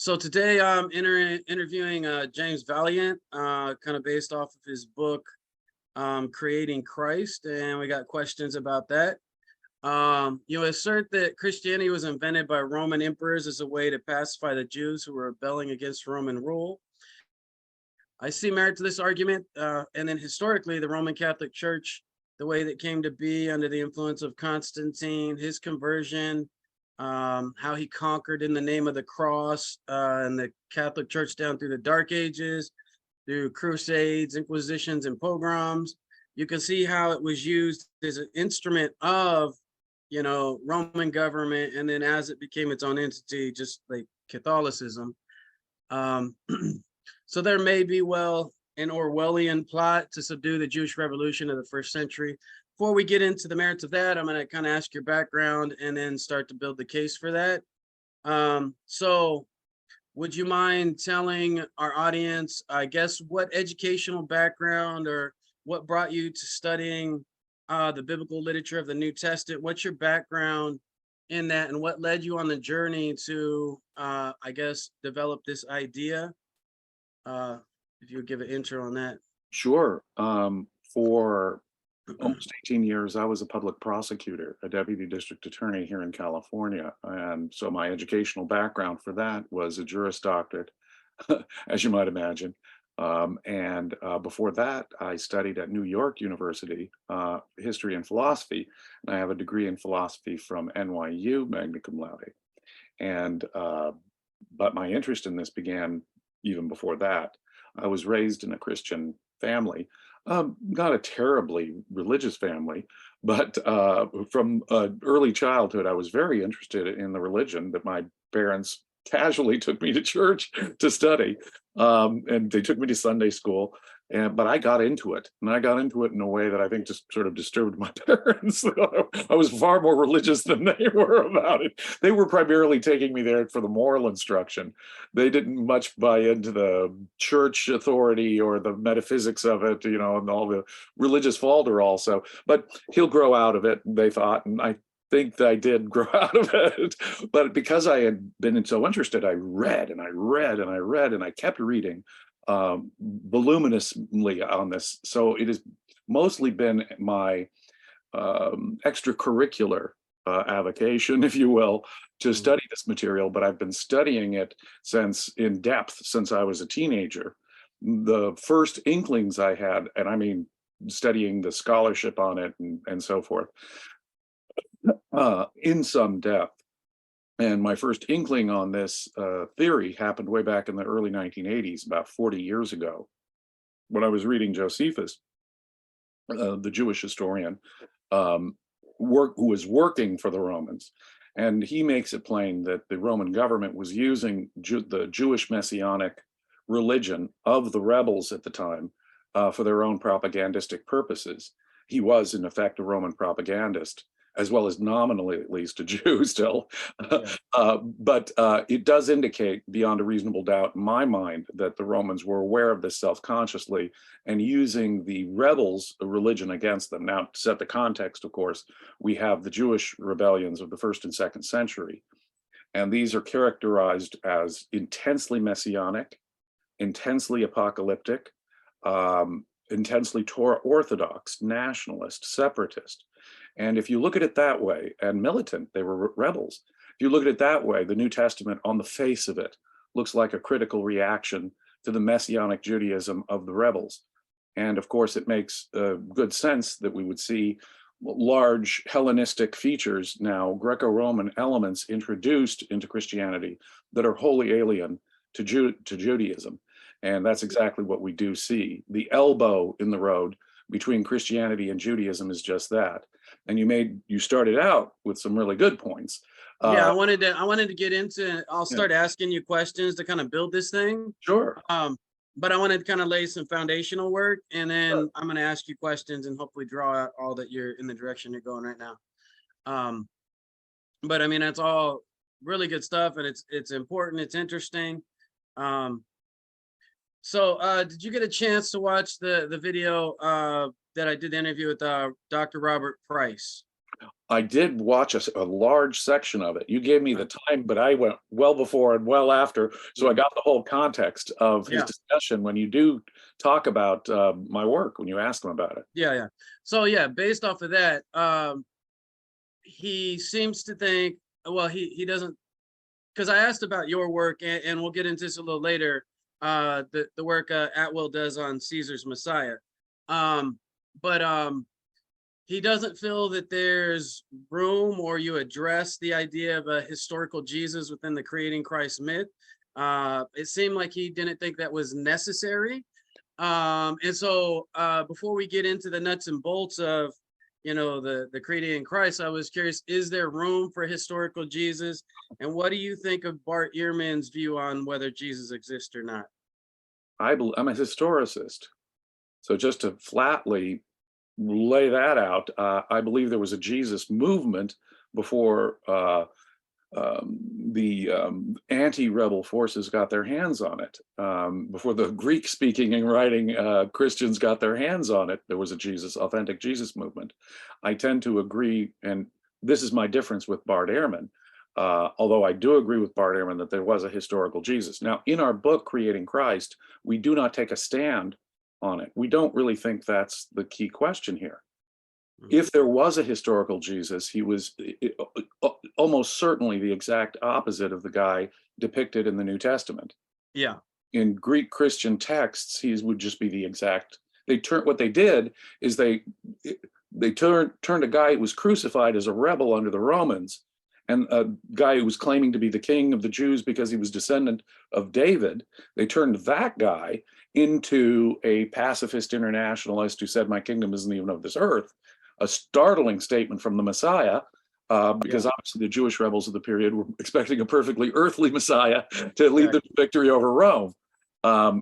So today I'm interviewing James Valliant, kind of based off of his book, Creating Christ, and we got questions about that. You assert that Christianity was invented by Roman emperors as a way to pacify the Jews who were rebelling against Roman rule. I see merit to this argument, and then historically, the Roman Catholic Church, the way that came to be under the influence of Constantine, his conversion, how he conquered in the name of the cross, and the Catholic Church down through the Dark Ages, through crusades, inquisitions, and pogroms. You can see how it was used as an instrument of, Roman government, and then as it became its own entity, just like Catholicism. So there may be, an Orwellian plot to subdue the Jewish Revolution of the first century. Before we get into the merits of that, I'm going to kind of ask your background and then start to build the case for that. So would you mind telling our audience, I guess, what educational background or what brought you to studying the biblical literature of the New Testament? What's your background in that, and what led you on the journey to, I guess, develop this idea? If you would give an intro on that. Sure. For almost 18 years, I was a public prosecutor, a deputy district attorney here in California. And so my educational background for that was a Juris Doctorate, as you might imagine. Before that, I studied at New York University, history and philosophy. And I have a degree in philosophy from NYU, magna cum laude. But my interest in this began even before that. I was raised in a Christian family, not a terribly religious family, but from early childhood, I was very interested in the religion that my parents casually took me to church to study, and they took me to Sunday school. But I got into it, and I got into it in a way that I think just sort of disturbed my parents. I was far more religious than they were about it. They were primarily taking me there for the moral instruction. They didn't much buy into the church authority or the metaphysics of it, and all the religious falderall. So, but he'll grow out of it, they thought, and I think that I did grow out of it. But because I had been so interested, I read and I read and I read, and I kept reading voluminously on this. So it has mostly been my extracurricular avocation, if you will, to study this material, but I've been studying it in depth since I was a teenager. The first inklings I had, and I mean studying the scholarship on it and so forth, in some depth. And my first inkling on this theory happened way back in the early 1980s, about 40 years ago, when I was reading Josephus, the Jewish historian, who was working for the Romans. And he makes it plain that the Roman government was using the Jewish Messianic religion of the rebels at the time for their own propagandistic purposes. He was, in effect, a Roman propagandist, as well as nominally, at least, a Jew still. Yeah. But it does indicate, beyond a reasonable doubt in my mind, that the Romans were aware of this self-consciously and using the rebels' religion against them. Now, to set the context, of course, we have the Jewish rebellions of the 1st and 2nd century. And these are characterized as intensely messianic, intensely apocalyptic, intensely Torah orthodox, nationalist, separatist. And if you look at it that way, and militant, they were rebels. If you look at it that way, the New Testament, on the face of it, looks like a critical reaction to the Messianic Judaism of the rebels. And of course, it makes good sense that we would see large Hellenistic features now, Greco-Roman elements introduced into Christianity that are wholly alien to Judaism. And that's exactly what we do see. The elbow in the road between Christianity and Judaism is just that. And you started out with some really good points. Yeah, I wanted to get into. I'll start asking you questions to kind of build this thing. Sure. But I wanted to kind of lay some foundational work, and then I'm going to ask you questions and hopefully draw out all that you're in the direction you're going right now. But I mean, that's all really good stuff, and it's important. It's interesting. So did you get a chance to watch the video that I did the interview with Dr. Robert Price? I did watch a large section of it. You gave me the time, but I went well before and well after, so I got the whole context of his Yeah. discussion when you do talk about my work, when you ask him about it. Yeah. So yeah, based off of that, he seems to think, well, he doesn't, because I asked about your work, and we'll get into this a little later, the work Atwell does on Caesar's Messiah. But he doesn't feel that there's room, or you address the idea of a historical Jesus within the creating Christ myth. It seemed like he didn't think that was necessary. And so before we get into the nuts and bolts of, the creating Christ, I was curious, is there room for historical Jesus? And what do you think of Bart Ehrman's view on whether Jesus exists or not? I'm a historicist. So just to flatly lay that out, I believe there was a Jesus movement before the anti-rebel forces got their hands on it. Before the Greek-speaking and writing Christians got their hands on it, there was a authentic Jesus movement. I tend to agree, and this is my difference with Bart Ehrman, although I do agree with Bart Ehrman that there was a historical Jesus. Now, in our book, Creating Christ, we do not take a stand on it. We don't really think that's the key question here. If there was a historical Jesus, he was almost certainly the exact opposite of the guy depicted in the New Testament. Yeah. In Greek Christian texts, he would just be the exact. What they did is they turned a guy who was crucified as a rebel under the Romans, and a guy who was claiming to be the king of the Jews because he was descendant of David. They turned that guy into a pacifist internationalist who said, "My kingdom isn't even of this earth." A startling statement from the Messiah, because obviously the Jewish rebels of the period were expecting a perfectly earthly Messiah to lead them to victory over Rome.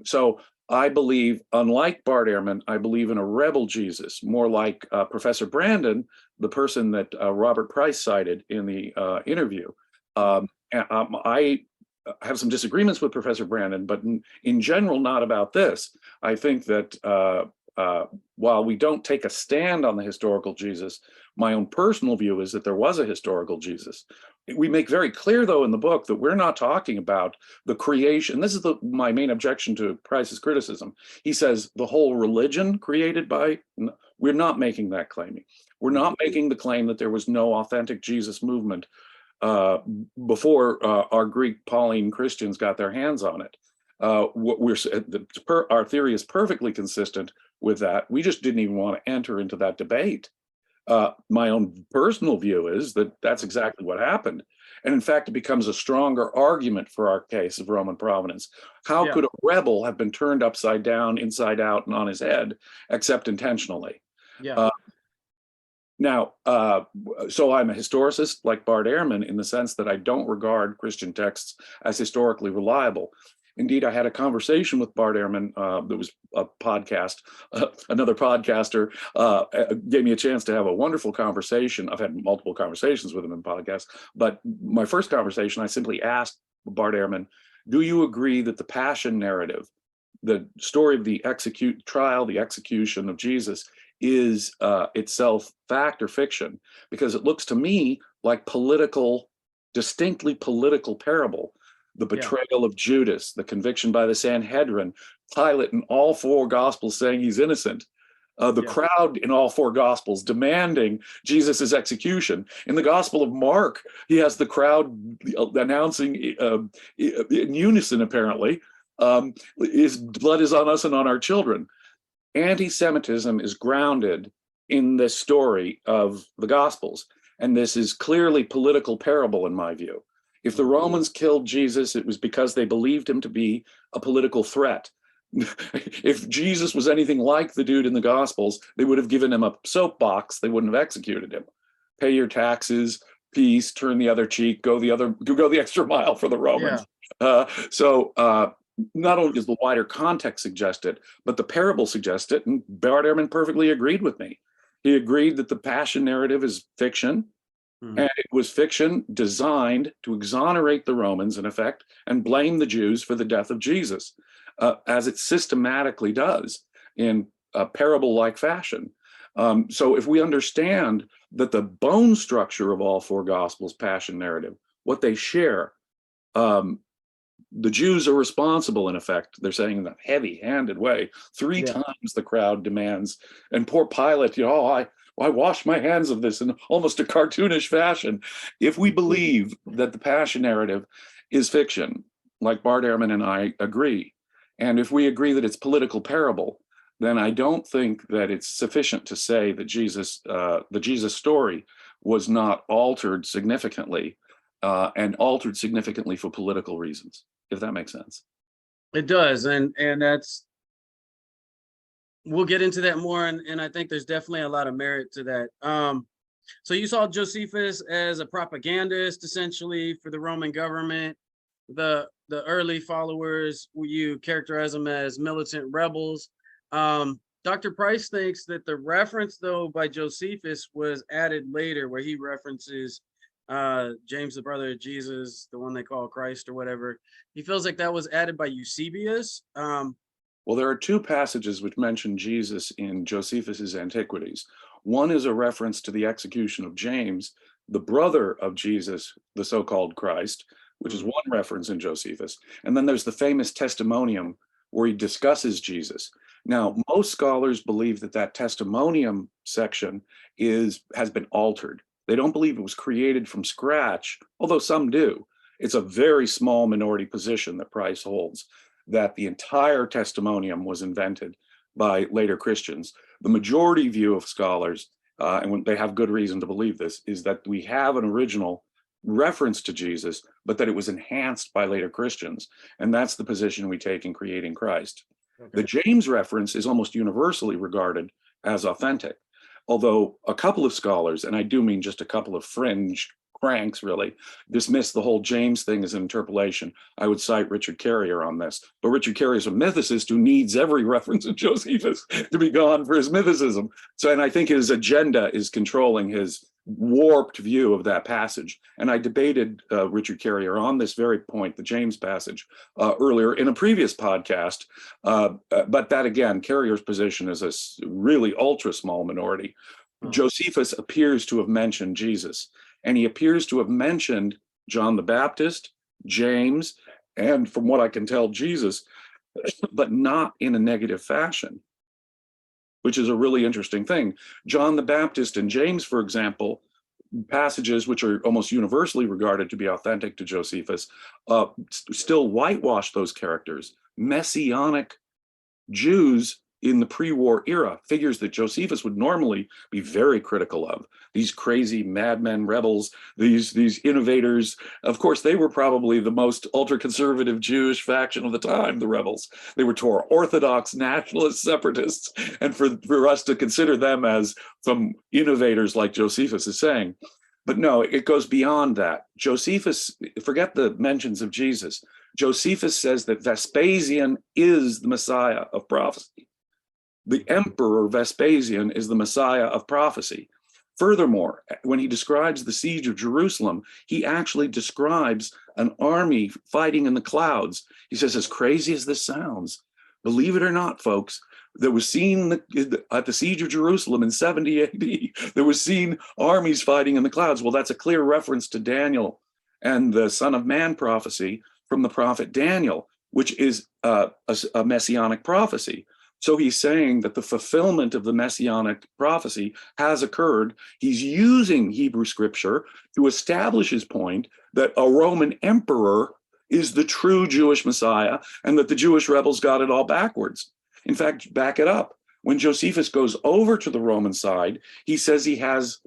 So I believe, unlike Bart Ehrman, I believe in a rebel Jesus, more like Professor Brandon, the person that Robert Price cited in the interview. I have some disagreements with Professor Brandon, but in general, not about this. I think that while we don't take a stand on the historical Jesus, my own personal view is that there was a historical Jesus. We make very clear, though, in the book that we're not talking about the creation. This is my main objection to Price's criticism. He says the whole religion created by, we're not making that claim. We're not making the claim that there was no authentic Jesus movement before our Greek Pauline Christians got their hands on it. Our theory is perfectly consistent with that. We just didn't even want to enter into that debate. My own personal view is that that's exactly what happened. And in fact, it becomes a stronger argument for our case of Roman provenance. How could a rebel have been turned upside down, inside out, and on his head, except intentionally? Now, so I'm a historicist like Bart Ehrman in the sense that I don't regard Christian texts as historically reliable. Indeed, I had a conversation with Bart Ehrman. There was a podcast. Another podcaster gave me a chance to have a wonderful conversation. I've had multiple conversations with him in podcasts, but my first conversation, I simply asked Bart Ehrman, do you agree that the Passion narrative, the story of the trial, the execution of Jesus, is itself fact or fiction? Because it looks to me like distinctly political parable. The betrayal of Judas, the conviction by the Sanhedrin, Pilate in all four Gospels saying he's innocent, the crowd in all four Gospels demanding Jesus's execution. In the Gospel of Mark, he has the crowd announcing in unison, apparently, his blood is on us and on our children. Anti-Semitism is grounded in this story of the Gospels, and this is clearly political parable in my view. If the Romans killed Jesus, it was because they believed him to be a political threat. If Jesus was anything like the dude in the Gospels, they would have given him a soapbox. They wouldn't have executed him. Pay your taxes, peace, turn the other cheek, go the extra mile for the Romans. So not only does the wider context suggest it, but the parable suggests it, and Bart Ehrman perfectly agreed with me. He agreed that the Passion narrative is fiction, and it was fiction designed to exonerate the Romans, in effect, and blame the Jews for the death of Jesus, as it systematically does in a parable-like fashion. So if we understand that the bone structure of all four Gospels, passion narrative, what they share, the Jews are responsible, in effect, they're saying in a heavy-handed way, three Yeah. times the crowd demands, and poor Pilate, I wash my hands of this in almost a cartoonish fashion. If we believe that the passion narrative is fiction, like Bart Ehrman and I agree, and if we agree that it's political parable, then I don't think that it's sufficient to say that the Jesus story was not altered significantly, and altered significantly for political reasons, if that makes sense. It does, and we'll get into that more, and I think there's definitely a lot of merit to that. So you saw Josephus as a propagandist, essentially, for the Roman government. The early followers, you characterize them as militant rebels. Dr. Price thinks that the reference, though, by Josephus was added later, where he references James, the brother of Jesus, the one they call Christ or whatever. He feels like that was added by Eusebius. Well, there are two passages which mention Jesus in Josephus's Antiquities. One is a reference to the execution of James, the brother of Jesus, the so-called Christ, which is one reference in Josephus. And then there's the famous testimonium where he discusses Jesus. Now, most scholars believe that that testimonium section has been altered. They don't believe it was created from scratch, although some do. It's a very small minority position that Price holds, that the entire testimonium was invented by later Christians. The majority view of scholars, and when they have good reason to believe this, is that we have an original reference to Jesus, but that it was enhanced by later Christians. And that's the position we take in creating Christ. Okay. The James reference is almost universally regarded as authentic, although a couple of scholars, and I do mean just a couple of fringe cranks really, dismiss the whole James thing as an interpolation. I would cite Richard Carrier on this, but Richard Carrier is a mythicist who needs every reference of Josephus to be gone for his mythicism. So, and I think his agenda is controlling his warped view of that passage. And I debated Richard Carrier on this very point, the James passage, earlier in a previous podcast. But that again, Carrier's position is a really ultra small minority. Josephus appears to have mentioned Jesus, and he appears to have mentioned John the Baptist, James, and from what I can tell, Jesus, but not in a negative fashion, which is a really interesting thing. John the Baptist and James, for example, passages which are almost universally regarded to be authentic to Josephus, still whitewash those characters. Messianic Jews in the pre-war era, figures that Josephus would normally be very critical of. These crazy madmen rebels, these innovators. Of course, they were probably the most ultra-conservative Jewish faction of the time, the rebels. They were Orthodox nationalist separatists. And for us to consider them as some innovators like Josephus is saying. But no, it goes beyond that. Josephus, forget the mentions of Jesus. Josephus says that Vespasian is the Messiah of prophecy. The emperor Vespasian is the Messiah of prophecy. Furthermore, when he describes the siege of Jerusalem, he actually describes an army fighting in the clouds. He says, as crazy as this sounds, believe it or not, folks, that was seen at the siege of Jerusalem in 70 AD, there was seen armies fighting in the clouds. Well, that's a clear reference to Daniel and the Son of Man prophecy from the prophet Daniel, which is a messianic prophecy. So he's saying that the fulfillment of the messianic prophecy has occurred. He's using Hebrew scripture to establish his point that a Roman emperor is the true Jewish Messiah and that the Jewish rebels got it all backwards. In fact, back it up. When Josephus goes over to the Roman side, he says he has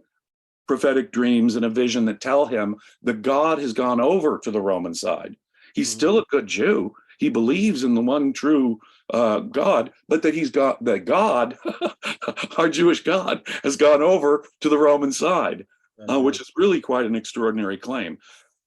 prophetic dreams and a vision that tell him that God has gone over to the Roman side. He's still a good Jew. He believes in the one true God, but that God, our Jewish God, has gone over to the Roman side, which is really quite an extraordinary claim.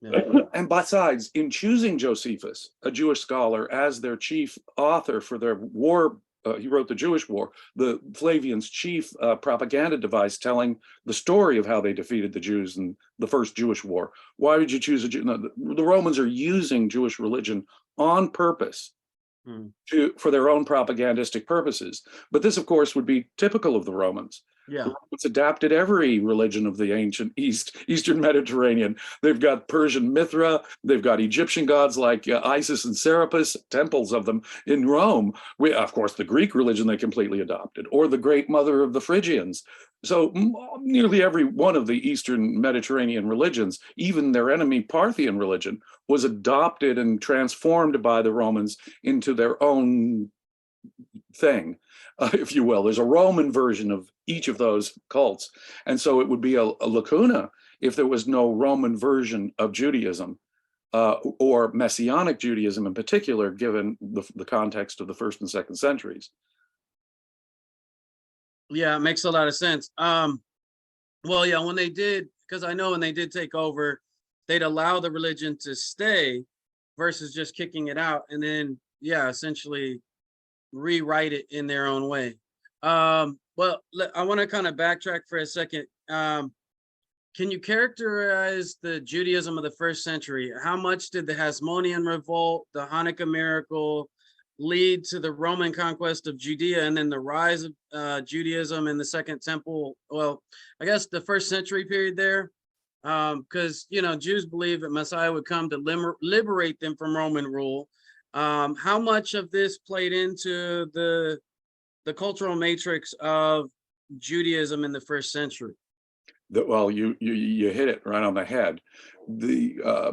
Yeah. And besides, in choosing Josephus, a Jewish scholar, as their chief author for their war, he wrote the Jewish War, the Flavians' chief propaganda device telling the story of how they defeated the Jews in the first Jewish war. Why did you choose a Jew? No, the Romans are using Jewish religion on purpose for their own propagandistic purposes. But this, of course, would be typical of the Romans. Yeah. It's adapted every religion of the ancient Eastern Mediterranean. They've got Persian Mithra, they've got Egyptian gods like Isis and Serapis, temples of them in Rome. Of course, the Greek religion they completely adopted, or the great mother of the Phrygians. So nearly every one of the Eastern Mediterranean religions, even their enemy Parthian religion, was adopted and transformed by the Romans into their own thing, if you will. There's a Roman version of each of those cults. And so it would be a lacuna if there was no Roman version of Judaism, or Messianic Judaism in particular, given the context of the 1st and 2nd centuries. Yeah, it makes a lot of sense. Well, yeah, when they did, because I know when they did take over, they'd allow the religion to stay versus just kicking it out, and then, yeah, essentially rewrite it in their own way. Well, I want to kind of backtrack for a second. Can you characterize the Judaism of the 1st century? How much did the Hasmonean revolt, the Hanukkah miracle, lead to the Roman conquest of Judea, and then the rise of Judaism in the Second Temple? Well, I guess the 1st century period there, because Jews believe that Messiah would come to liberate them from Roman rule. How much of this played into the cultural matrix of Judaism in the 1st century? Well, you hit it right on the head. The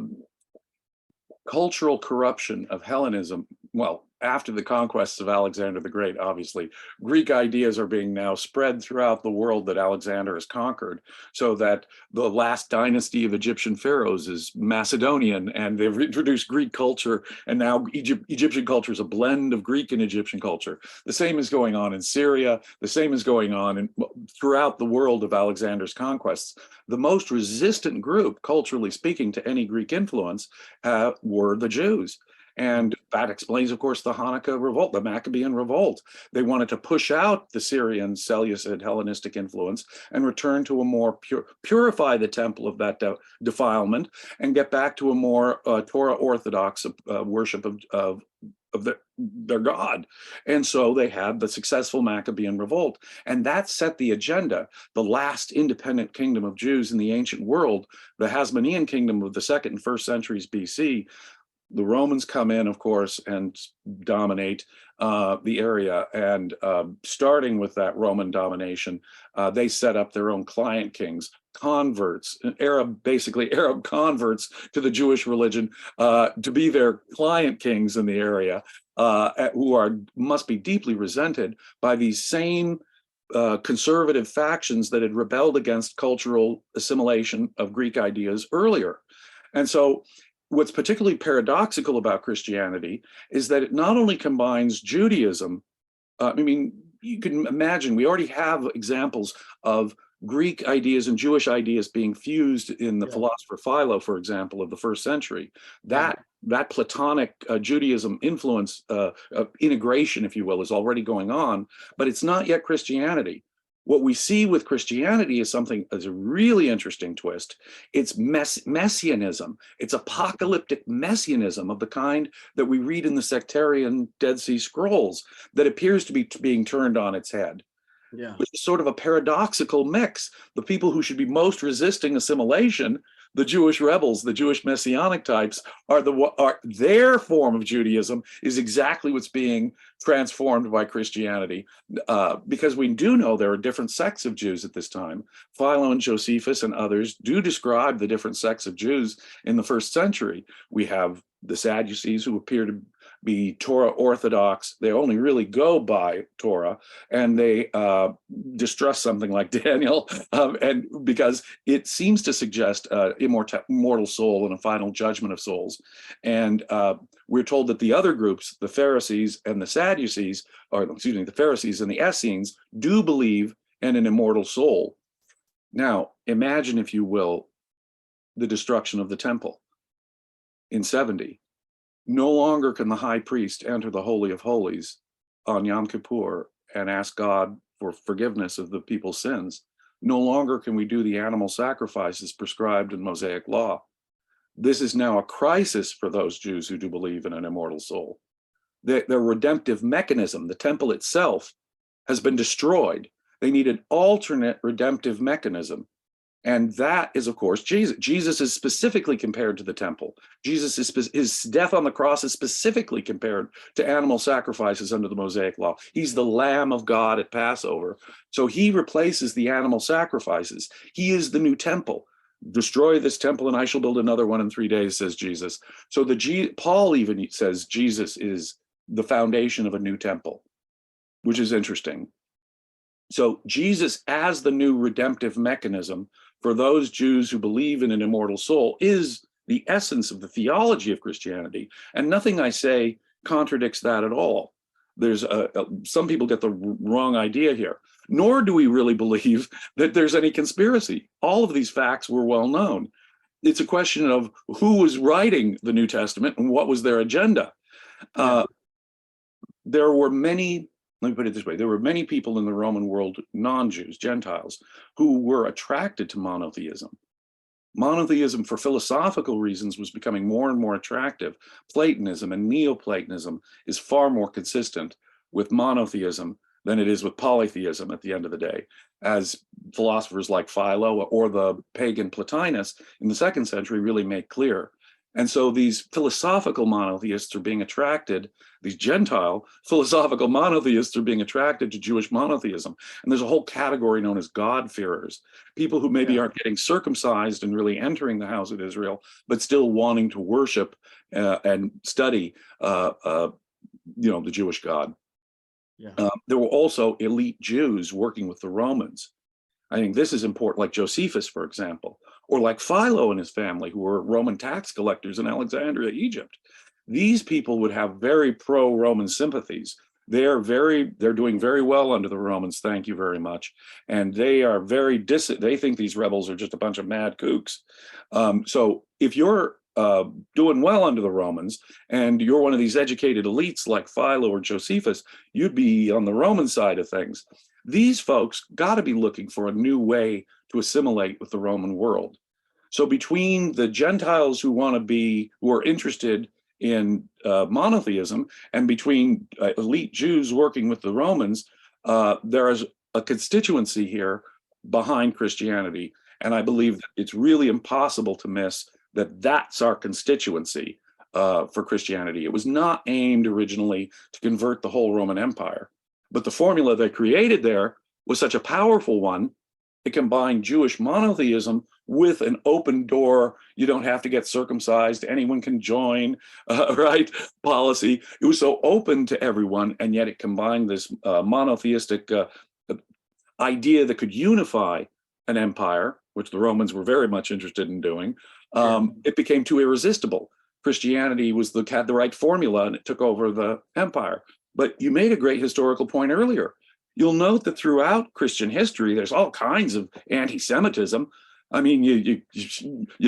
cultural corruption of Hellenism, well, after the conquests of Alexander the Great, obviously, Greek ideas are being now spread throughout the world that Alexander has conquered, so that the last dynasty of Egyptian pharaohs is Macedonian, and they've introduced Greek culture, and now Egyptian culture is a blend of Greek and Egyptian culture. The same is going on in Syria. The same is going on throughout the world of Alexander's conquests. The most resistant group, culturally speaking, to any Greek influence were the Jews. And that explains, of course, the Hanukkah revolt, the Maccabean revolt. They wanted to push out the Syrian, Seleucid, Hellenistic influence and return to a more purify the temple of that defilement and get back to a more Torah orthodox worship of their God. And so they had the successful Maccabean revolt. And that set the agenda. The last independent kingdom of Jews in the ancient world, the Hasmonean kingdom of the 2nd and 1st centuries BC, the Romans come in, of course, and dominate the area. And starting with that Roman domination, they set up their own client kings, converts, basically Arab converts to the Jewish religion, to be their client kings in the area, who must be deeply resented by these same conservative factions that had rebelled against cultural assimilation of Greek ideas earlier. And so what's particularly paradoxical about Christianity is that it not only combines Judaism, you can imagine, we already have examples of Greek ideas and Jewish ideas being fused in the philosopher Philo, for example, of the 1st century. That Platonic Judaism influence, integration, if you will, is already going on, but it's not yet Christianity. What we see with Christianity is something as a really interesting twist. It's messianism. It's apocalyptic messianism of the kind that we read in the sectarian Dead Sea Scrolls that appears to be being turned on its head. Yeah. Which is sort of a paradoxical mix. The people who should be most resisting assimilation, the Jewish rebels, the Jewish messianic types, are their form of Judaism is exactly what's being transformed by Christianity, because we do know there are different sects of Jews at this time. Philo and Josephus and others do describe the different sects of Jews in the 1st century. We have the Sadducees, who appear to be Torah orthodox. They only really go by Torah, and they distrust something like Daniel, and because it seems to suggest immortal soul and a final judgment of souls. And we're told that the other groups, the Pharisees and the Sadducees, or excuse me, the Pharisees and the Essenes, do believe in an immortal soul. Now, imagine, if you will, the destruction of the temple in 70. No longer can the high priest enter the Holy of Holies on Yom Kippur and ask God for forgiveness of the people's sins. No longer can we do the animal sacrifices prescribed in Mosaic law. This is now a crisis for those Jews who do believe in an immortal soul. Their redemptive mechanism, the temple itself, has been destroyed. They need an alternate redemptive mechanism. And that is, of course, Jesus. Jesus is specifically compared to the temple. His death on the cross is specifically compared to animal sacrifices under the Mosaic law. He's the Lamb of God at Passover. So he replaces the animal sacrifices. He is the new temple. Destroy this temple and I shall build another one in 3 days, says Jesus. So Paul even says Jesus is the foundation of a new temple, which is interesting. So Jesus as the new redemptive mechanism for those Jews who believe in an immortal soul is the essence of the theology of Christianity. And nothing I say contradicts that at all. There's some people get the wrong idea here, nor do we really believe that there's any conspiracy. All of these facts were well known. It's a question of who was writing the New Testament and what was their agenda. There were many, let me put it this way, there were many people in the Roman world, non-Jews, Gentiles, who were attracted to monotheism. Monotheism, for philosophical reasons, was becoming more and more attractive. Platonism and Neoplatonism is far more consistent with monotheism than it is with polytheism at the end of the day, as philosophers like Philo or the pagan Plotinus in the 2nd century really make clear. And so these philosophical monotheists are being attracted, these Gentile philosophical monotheists are being attracted to Jewish monotheism. And there's a whole category known as God-fearers, people who maybe aren't getting circumcised and really entering the house of Israel, but still wanting to worship and study, the Jewish God. There were also elite Jews working with the Romans. I think this is important, like Josephus, for example, or like Philo and his family, who were Roman tax collectors in Alexandria, Egypt. These people would have very pro-Roman sympathies. They're doing very well under the Romans, thank you very much. And they are they think these rebels are just a bunch of mad kooks. So if you're doing well under the Romans and you're one of these educated elites like Philo or Josephus, you'd be on the Roman side of things. These folks got to be looking for a new way to assimilate with the Roman world. So between the Gentiles who are interested in monotheism and between elite Jews working with the Romans, there is a constituency here behind Christianity. And I believe that it's really impossible to miss that that's our constituency for Christianity. It was not aimed originally to convert the whole Roman Empire. But the formula they created there was such a powerful one. It combined Jewish monotheism with an open door, you don't have to get circumcised, anyone can join, right, policy. It was so open to everyone, and yet it combined this monotheistic idea that could unify an empire, which the Romans were very much interested in doing. It became too irresistible. Christianity had the right formula, and it took over the empire. But you made a great historical point earlier. You'll note that throughout Christian history, there's all kinds of anti-Semitism. I mean, you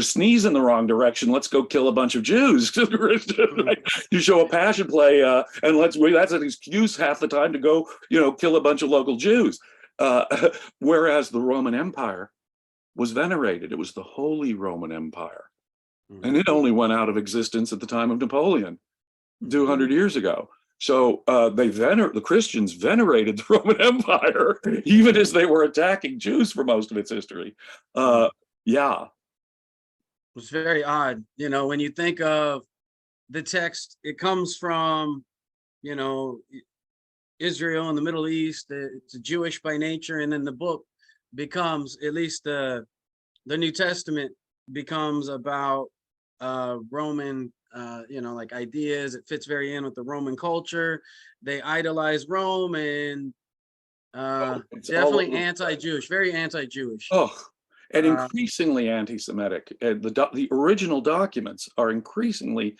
sneeze in the wrong direction, let's go kill a bunch of Jews. You show a passion play, and that's an excuse half the time to go, kill a bunch of local Jews. Whereas the Roman Empire was venerated. It was the Holy Roman Empire. And it only went out of existence at the time of Napoleon, 200 years ago. So the Christians venerated the Roman Empire, even as they were attacking Jews for most of its history. It was very odd. When you think of the text, it comes from, Israel and the Middle East. It's Jewish by nature, and then the book becomes, at least the New Testament becomes about Roman, like ideas. It fits very in with the Roman culture. They idolize Rome, and definitely anti-Jewish, very anti-Jewish. And increasingly anti-Semitic. The original documents are increasingly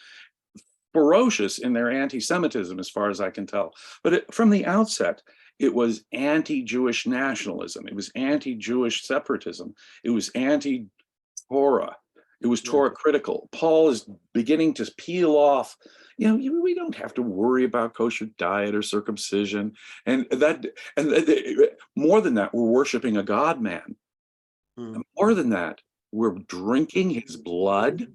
ferocious in their anti-Semitism, as far as I can tell. But from the outset, it was anti-Jewish nationalism. It was anti-Jewish separatism. It was anti-Torah. It was Torah critical. Paul is beginning to peel off, we don't have to worry about kosher diet or circumcision. And more than that, we're worshiping a God man. And more than that, we're drinking his blood.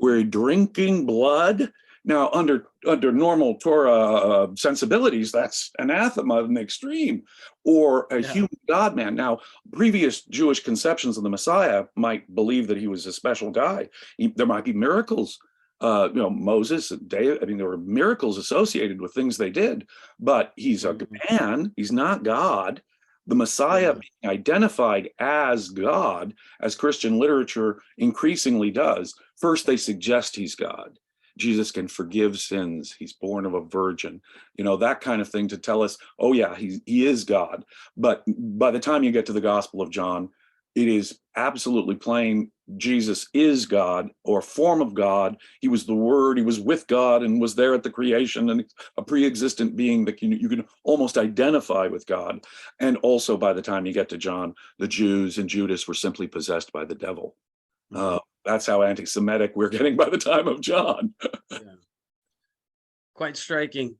We're drinking blood. Now, under normal Torah sensibilities, that's anathema in the extreme, or a human God-man. Now, previous Jewish conceptions of the Messiah might believe that he was a special guy. There might be miracles. Moses and David, I mean, there were miracles associated with things they did, but he's a man, he's not God. The Messiah being identified as God, as Christian literature increasingly does, first they suggest he's God. Jesus can forgive sins. He's born of a virgin, that kind of thing to tell us, oh yeah, he is God. But by the time you get to the Gospel of John, it is absolutely plain Jesus is God, or form of God. He was the Word, he was with God and was there at the creation, and a pre-existent being that you can almost identify with God. And also by the time you get to John, the Jews and Judas were simply possessed by the devil. That's how anti-Semitic we're getting by the time of John. Quite striking.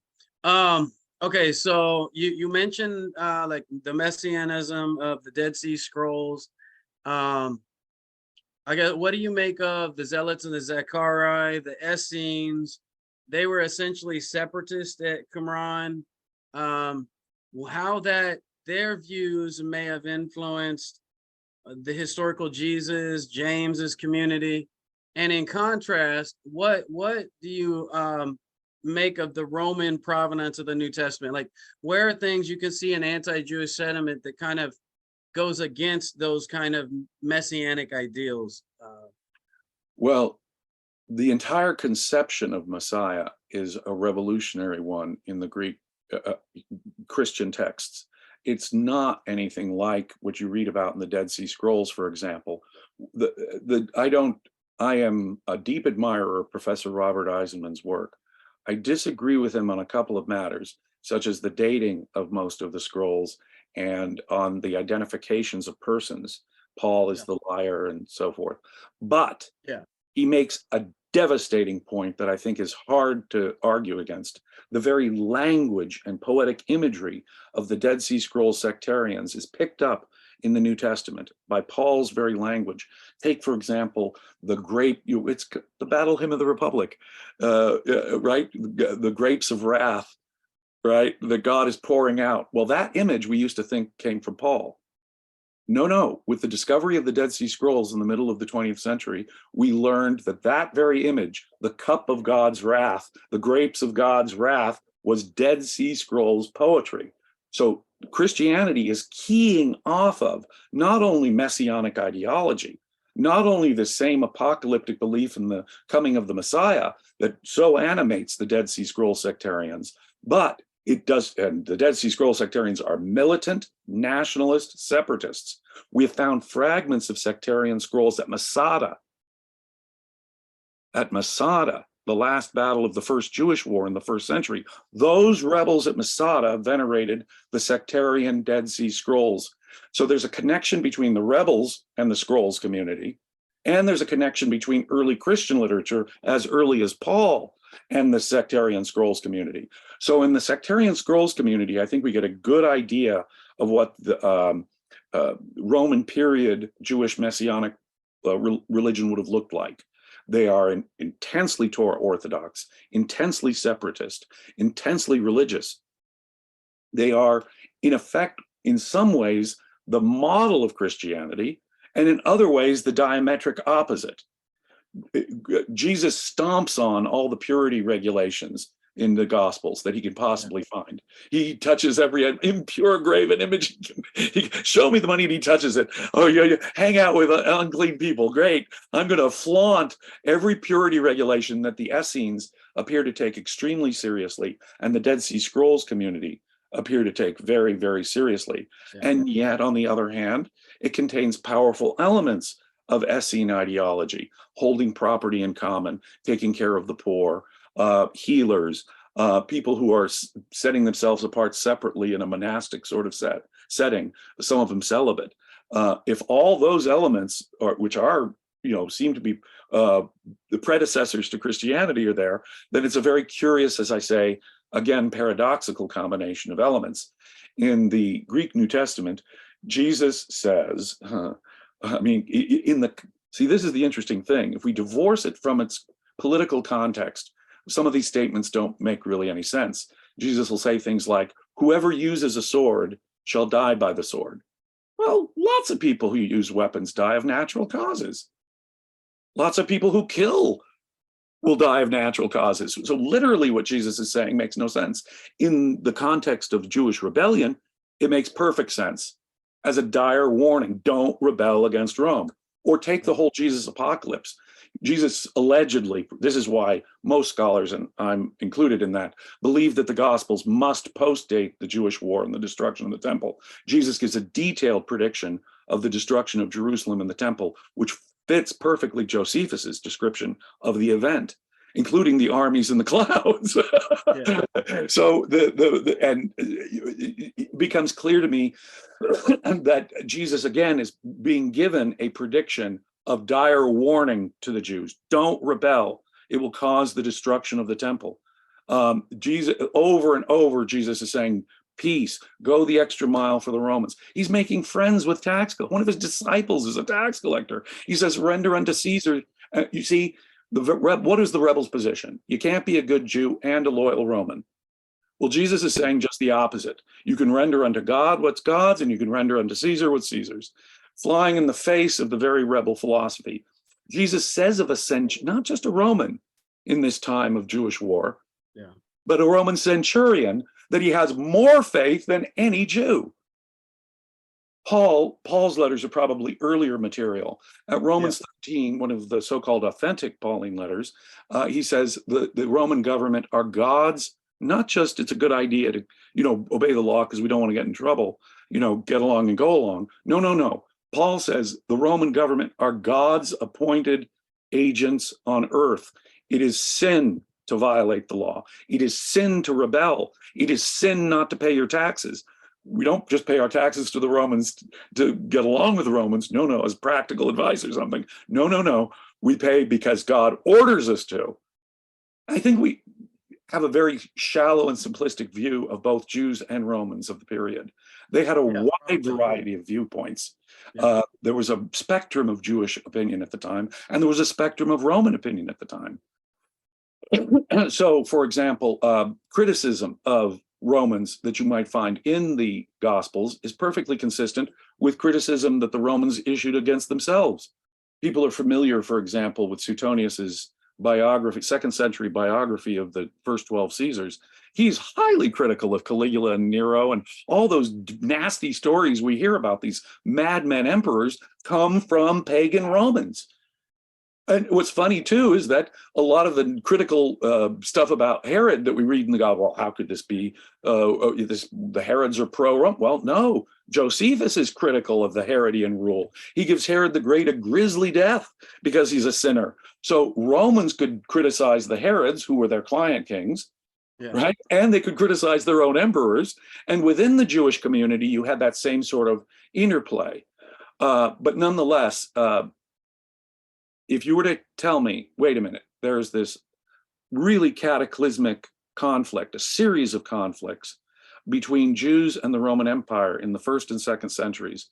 Okay, so you mentioned like the messianism of the Dead Sea Scrolls. I guess, what do you make of the Zealots and the Zechariah, the Essenes? They were essentially separatists at Qumran. How that their views may have influenced the historical Jesus, James's community, and in contrast, what do you make of the Roman provenance of the New Testament? Like, where are things you can see an anti-Jewish sentiment that kind of goes against those kind of messianic ideals? Well, the entire conception of Messiah is a revolutionary one in the Greek Christian texts. It's not anything like what you read about in the Dead Sea Scrolls, for example. I am a deep admirer of Professor Robert Eisenman's work. I disagree with him on a couple of matters, such as the dating of most of the scrolls and on the identifications of persons. Paul is the liar and so forth. But he makes a devastating point that I think is hard to argue against. The very language and poetic imagery of the Dead Sea Scrolls sectarians is picked up in the New Testament by Paul's very language. Take, for example, the grape, it's the Battle Hymn of the Republic, right? The grapes of wrath, right? That God is pouring out. Well, that image we used to think came from Paul. No, with the discovery of the Dead Sea Scrolls in the middle of the 20th century, we learned that that very image, the cup of God's wrath, the grapes of God's wrath, was Dead Sea Scrolls poetry. So Christianity is keying off of not only messianic ideology, not only the same apocalyptic belief in the coming of the Messiah that so animates the Dead Sea Scrolls sectarians, but it does, and the Dead Sea Scrolls sectarians are militant, nationalist, separatists. We have found fragments of sectarian scrolls at Masada. At Masada, the last battle of the first Jewish war in the first century, those rebels at Masada venerated the sectarian Dead Sea Scrolls. So there's a connection between the rebels and the scrolls community, and there's a connection between early Christian literature as early as Paul and the sectarian scrolls community. So in the sectarian scrolls community, I think we get a good idea of what the Roman period Jewish messianic religion would have looked like. They are intensely Torah orthodox, intensely separatist, intensely religious. They are, in effect, in some ways, the model of Christianity, and in other ways, the diametric opposite. Jesus stomps on all the purity regulations in the Gospels that he can possibly find. He touches every impure graven image. Show me the money and he touches it. Oh, you hang out with unclean people. Great. I'm going to flaunt every purity regulation that the Essenes appear to take extremely seriously, and the Dead Sea Scrolls community appear to take very, very seriously. And yet, on the other hand, it contains powerful elements of Essene ideology, holding property in common, taking care of the poor, healers, people who are setting themselves apart separately in a monastic sort of setting, some of them celibate. If all those elements, which are, seem to be the predecessors to Christianity are there, then it's a very curious, as I say, again, paradoxical combination of elements. In the Greek New Testament, Jesus says, see, this is the interesting thing. If we divorce it from its political context, some of these statements don't make really any sense. Jesus will say things like, whoever uses a sword shall die by the sword. Well, lots of people who use weapons die of natural causes. Lots of people who kill will die of natural causes. So literally what Jesus is saying makes no sense. In the context of Jewish rebellion, it makes perfect sense as a dire warning. Don't rebel against Rome. Or take the whole Jesus apocalypse. Jesus allegedly, this is why most scholars, and I'm included in that, believe that the Gospels must postdate the Jewish war and the destruction of the temple. Jesus gives a detailed prediction of the destruction of Jerusalem and the temple, which fits perfectly Josephus's description of the event, including the armies in the clouds. Yeah. So it becomes clear to me that Jesus again is being given a prediction of dire warning to the Jews. Don't rebel. It will cause the destruction of the temple. Jesus, over and over, Jesus is saying, peace, go the extra mile for the Romans. He's making friends with tax collectors. One of his disciples is a tax collector. He says, render unto Caesar. You see, what is the rebel's position? You can't be a good Jew and a loyal Roman. Well, Jesus is saying just the opposite. You can render unto God what's God's, and you can render unto Caesar what's Caesar's. Flying in the face of the very rebel philosophy. Jesus says of a not just a Roman in this time of Jewish war, but a Roman centurion, that he has more faith than any Jew. Paul's letters are probably earlier material. At Romans 13, one of the so-called authentic Pauline letters, he says the Roman government are God's, not just it's a good idea to, obey the law because we don't want to get in trouble, get along and go along. No. Paul says the Roman government are God's appointed agents on earth. It is sin to violate the law. It is sin to rebel. It is sin not to pay your taxes. We don't just pay our taxes to the Romans to get along with the Romans. No, as practical advice or something. No. We pay because God orders us to. I think we have a very shallow and simplistic view of both Jews and Romans of the period. They had a wide variety of viewpoints. There was a spectrum of Jewish opinion at the time, and there was a spectrum of Roman opinion at the time. So, for example, criticism of Romans that you might find in the Gospels is perfectly consistent with criticism that the Romans issued against themselves. People are familiar, for example, with Suetonius's biography, 2nd century biography of the first 12 Caesars. He's highly critical of Caligula and Nero, and all those nasty stories we hear about these madmen emperors come from pagan Romans. And what's funny too is that a lot of the critical stuff about Herod that we read in the Gospel, well, how could this be? The Herods are pro-Rome. Well, no, Josephus is critical of the Herodian rule. He gives Herod the Great a grisly death because he's a sinner. So Romans could criticize the Herods, who were their client kings, right? And they could criticize their own emperors. And within the Jewish community, you had that same sort of interplay. But nonetheless, if you were to tell me, wait a minute, there's this really cataclysmic conflict, a series of conflicts between Jews and the Roman Empire in the 1st and 2nd centuries.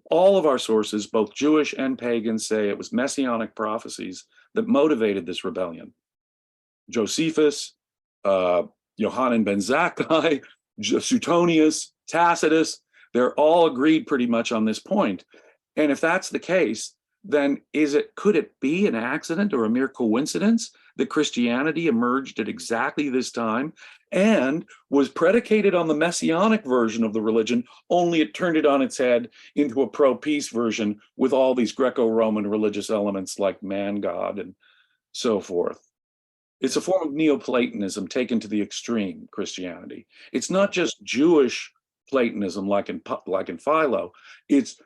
All of our sources, both Jewish and pagan, say it was Messianic prophecies that motivated this rebellion. Josephus, Yohanan ben Zakkai, Suetonius, Tacitus, they're all agreed pretty much on this point. And if that's the case, then could it be an accident or a mere coincidence that Christianity emerged at exactly this time and was predicated on the Messianic version of the religion, only it turned it on its head into a pro-peace version with all these Greco-Roman religious elements like man-God and so forth? It's a form of Neoplatonism taken to the extreme, Christianity. It's not just Jewish Platonism like in Philo, it's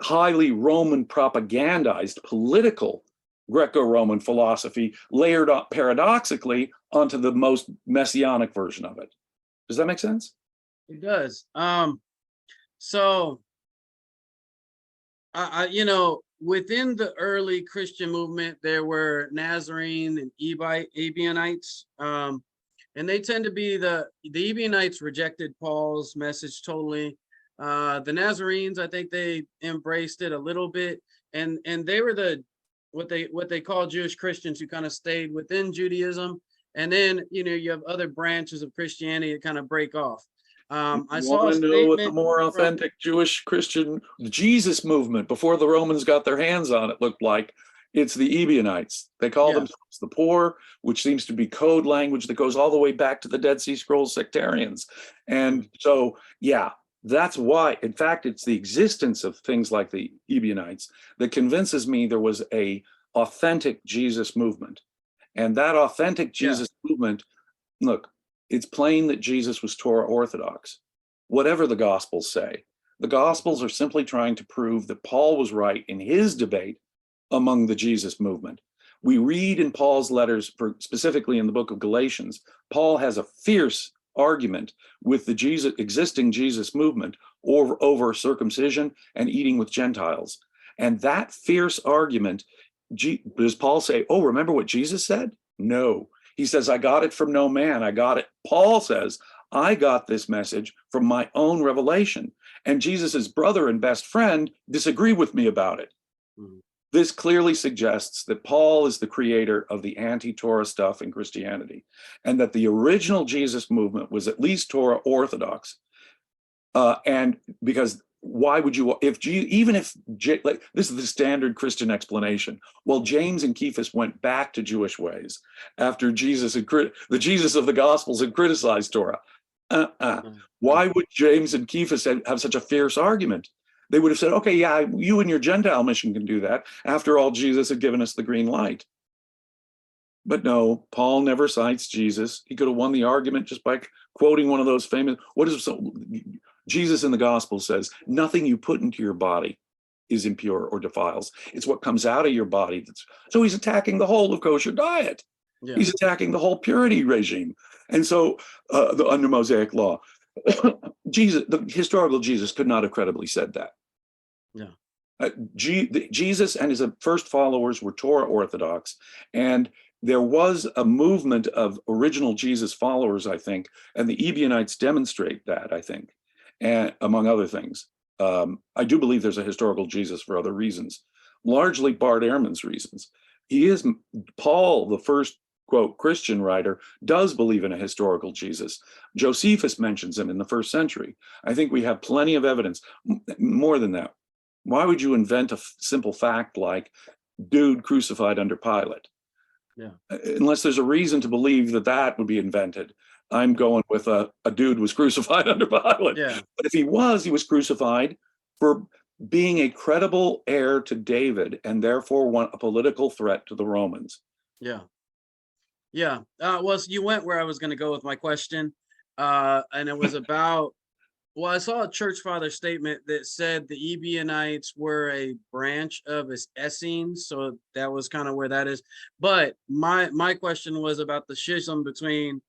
highly Roman propagandized political Greco-Roman philosophy layered up paradoxically onto the most messianic version of it. Does that make sense? It does. So, within the early Christian movement, there were Nazarene and Ebionites, and they tend to be the Ebionites rejected Paul's message totally. The Nazarenes, I think they embraced it a little bit, and they were what they call Jewish Christians who kind of stayed within Judaism. And then, you have other branches of Christianity that kind of break off. I You saw a want to know what the statement more from, authentic Jewish Christian Jesus movement before the Romans got their hands on it looked like? It's the Ebionites. They call yeah, themselves the poor, which seems to be code language that goes all the way back to the Dead Sea Scrolls sectarians. And so, yeah, that's why, in fact, it's the existence of things like the Ebionites that convinces me there was a authentic Jesus movement. And that authentic yeah, Jesus movement, look, it's plain that Jesus was Torah orthodox, whatever the Gospels say. The Gospels are simply trying to prove that Paul was right in his debate among the Jesus movement. We read in Paul's letters, specifically in the book of Galatians, Paul has a fierce argument with the existing Jesus movement over circumcision and eating with Gentiles. And that fierce argument, does Paul say, oh, remember what Jesus said? No. He says, I got it from no man. I got it. Paul says, I got this message from my own revelation. And Jesus's brother and best friend disagree with me about it. mm-hmm. This clearly suggests that Paul is the creator of the anti-Torah stuff in Christianity, and that the original Jesus movement was at least Torah orthodox. And because why would you, like, this is the standard Christian explanation. Well, James and Cephas went back to Jewish ways after the Jesus of the Gospels had criticized Torah. Why would James and Cephas have such a fierce argument? They would have said, okay, yeah, you and your Gentile mission can do that. After all, Jesus had given us the green light. But no, Paul never cites Jesus. He could have won the argument just by quoting one of those famous, Jesus in the gospel says, nothing you put into your body is impure or defiles. It's what comes out of your body. So he's attacking the whole of kosher diet. Yeah. He's attacking the whole purity regime. And so under Mosaic law, the historical Jesus could not have credibly said that. Yeah. Jesus and his first followers were Torah orthodox, and there was a movement of original Jesus followers, I think, and the Ebionites demonstrate that, I think, and among other things. I do believe there's a historical Jesus for other reasons, largely Bart Ehrman's reasons. Paul, the first, quote, Christian writer, does believe in a historical Jesus. Josephus mentions him in the 1st century. I think we have plenty of evidence. More than that, why would you invent a simple fact like dude crucified under Pilate? Yeah. Unless there's a reason to believe that would be invented. I'm going with a dude was crucified under Pilate. Yeah. But if he was crucified for being a credible heir to David and therefore a political threat to the Romans. Yeah. Yeah. Well, so you went where I was going to go with my question. And it was about, well, I saw a church father statement that said the Ebionites were a branch of Essenes, so that was kind of where that is. But my question was about the schism between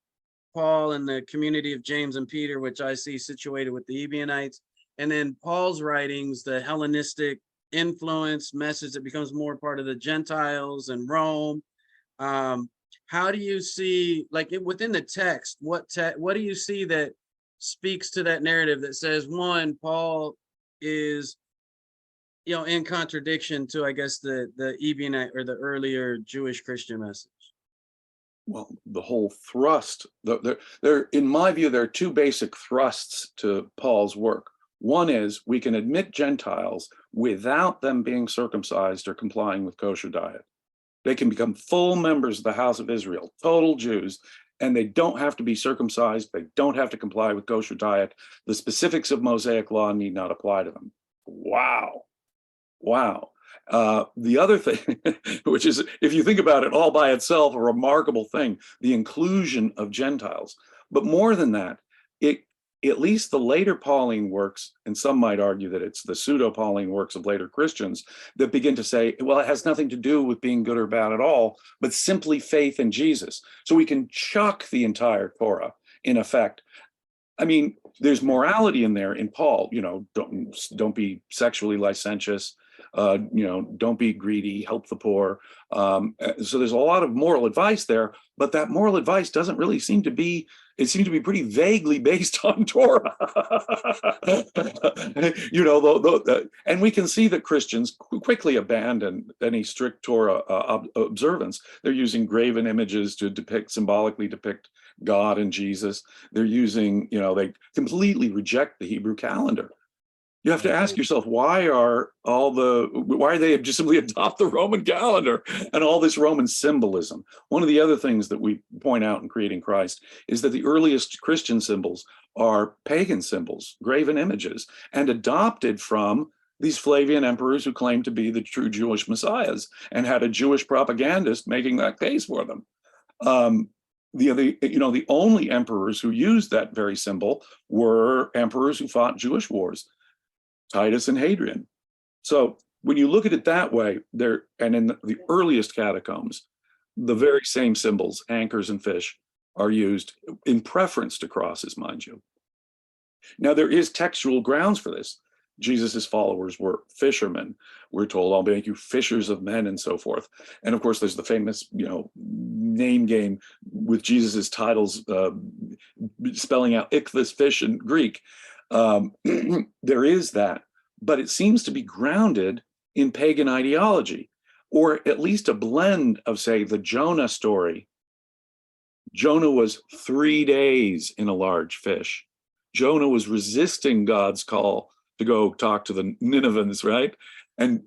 Paul and the community of James and Peter, which I see situated with the Ebionites, and then Paul's writings, the Hellenistic influence message that becomes more part of the Gentiles and Rome. How do you see, like within the text, what do you see that speaks to that narrative that says, one, Paul is, in contradiction to, I guess, the Ebionite or the earlier Jewish Christian message? Well, the whole thrust, in my view, there are two basic thrusts to Paul's work. One is we can admit Gentiles without them being circumcised or complying with kosher diet. They can become full members of the house of Israel, total Jews, and they don't have to be circumcised. They don't have to comply with kosher diet. The specifics of Mosaic law need not apply to them. Wow. Wow. The other thing, which is, if you think about it all by itself, a remarkable thing, the inclusion of Gentiles. But more than that, at least the later Pauline works, and some might argue that it's the pseudo-Pauline works of later Christians that begin to say, well, it has nothing to do with being good or bad at all, but simply faith in Jesus. So we can chuck the entire Torah, in effect. I mean, there's morality in there in Paul, don't be sexually licentious, don't be greedy, help the poor. So there's a lot of moral advice there, but that moral advice doesn't really seem to be it seemed to be pretty vaguely based on Torah. And we can see that Christians quickly abandon any strict Torah observance. They're using graven images to symbolically depict God and Jesus. They're using, they completely reject the Hebrew calendar. You have to ask yourself, why they just simply adopt the Roman calendar and all this Roman symbolism? One of the other things that we point out in Creating Christ is that the earliest Christian symbols are pagan symbols, graven images, and adopted from these Flavian emperors who claimed to be the true Jewish messiahs and had a Jewish propagandist making that case for them. The only emperors who used that very symbol were emperors who fought Jewish wars. Titus and Hadrian. So when you look at it that way, and in the earliest catacombs, the very same symbols, anchors and fish, are used in preference to crosses, mind you. Now, there is textual grounds for this. Jesus's followers were fishermen. We're told, I'll make you fishers of men and so forth. And of course, there's the famous, name game with Jesus's titles spelling out ichthys, fish in Greek. There is that, but it seems to be grounded in pagan ideology, or at least a blend of, say, the Jonah story. Jonah was 3 days in a large fish. Jonah was resisting God's call to go talk to the Ninevehs, right? And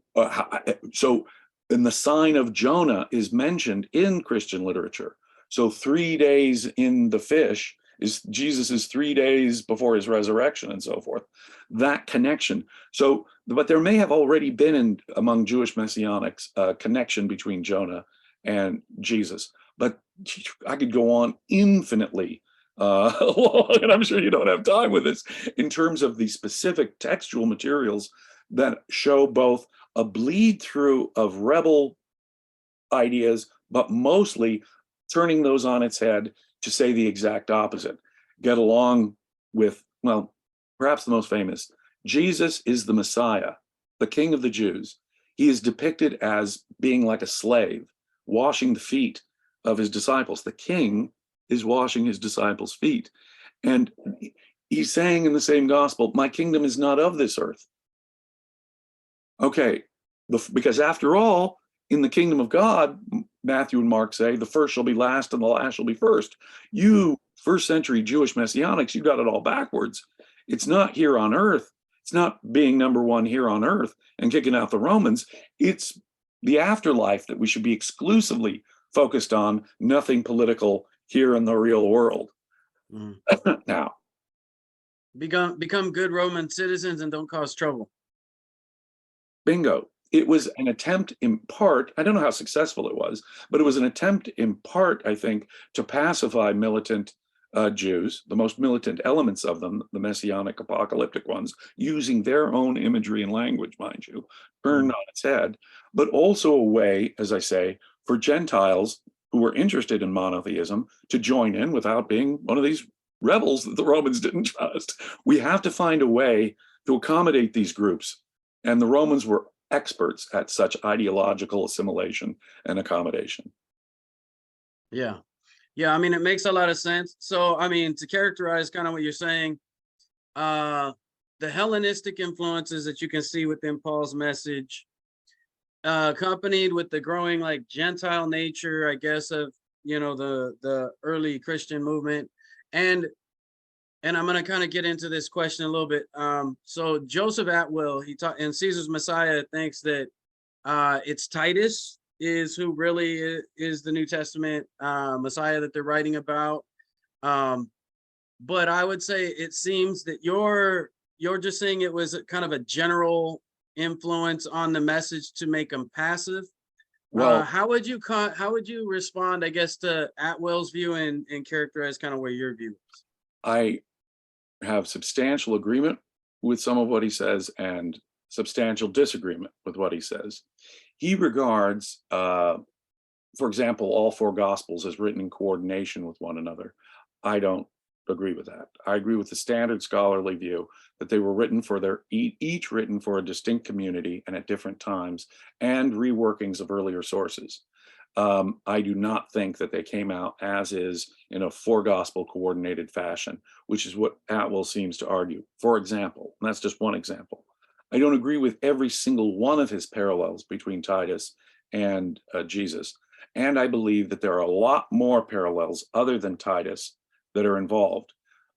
so the sign of Jonah is mentioned in Christian literature. So 3 days in the fish is Jesus's 3 days before his resurrection and so forth. That connection. So, but there may have already been among Jewish messianics a connection between Jonah and Jesus. But I could go on infinitely long, and I'm sure you don't have time with this, in terms of the specific textual materials that show both a bleed through of rebel ideas, but mostly turning those on its head to say the exact opposite. Get along with, well, perhaps the most famous, Jesus is the Messiah, the King of the Jews. He is depicted as being like a slave, washing the feet of his disciples. The king is washing his disciples' feet. And he's saying in the same gospel, my kingdom is not of this earth. Okay, because after all, in the kingdom of God, Matthew and Mark say, the first shall be last and the last shall be first. You, first century Jewish messianics, you got it all backwards. It's not here on earth. It's not being number one here on earth and kicking out the Romans. It's the afterlife that we should be exclusively focused on, nothing political here in the real world. Now, become good Roman citizens and don't cause trouble. Bingo. It was an attempt in part, I don't know how successful it was, but it was an attempt in part, I think, to pacify militant Jews, the most militant elements of them, the messianic apocalyptic ones, using their own imagery and language, mind you, turned on its head, but also a way, as I say, for Gentiles who were interested in monotheism to join in without being one of these rebels that the Romans didn't trust. We have to find a way to accommodate these groups. And the Romans were experts at such ideological assimilation and accommodation. Yeah. I mean, it makes a lot of sense. So, I mean, to characterize kind of what you're saying, the Hellenistic influences that you can see within Paul's message, accompanied with the growing like Gentile nature, I guess, of, the early Christian movement. And I'm going to kind of get into this question a little bit. So Joseph Atwill, he taught in Caesar's Messiah, thinks that it's Titus is who really is the New Testament Messiah that they're writing about. But I would say it seems that you're just saying it was kind of a general influence on the message to make them passive. Well, how would you respond, I guess, to Atwill's view and characterize kind of where your view is? I have substantial agreement with some of what he says and substantial disagreement with what he says. He regards, for example, all four Gospels as written in coordination with one another. I don't agree with that. I agree with the standard scholarly view that they were written for each written for a distinct community and at different times, and reworkings of earlier sources. I do not think that they came out as is in a four gospel coordinated fashion, which is what Atwell seems to argue. For example, and that's just one example, I don't agree with every single one of his parallels between Titus and Jesus. And I believe that there are a lot more parallels other than Titus that are involved.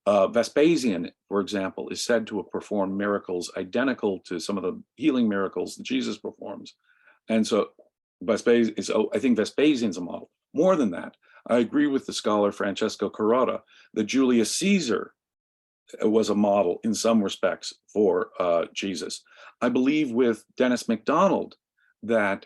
Vespasian, for example, is said to have performed miracles identical to some of the healing miracles that Jesus performs. And so I think Vespasian's a model. More than that, I agree with the scholar Francesco Carota that Julius Caesar was a model in some respects for Jesus. I believe with Dennis MacDonald that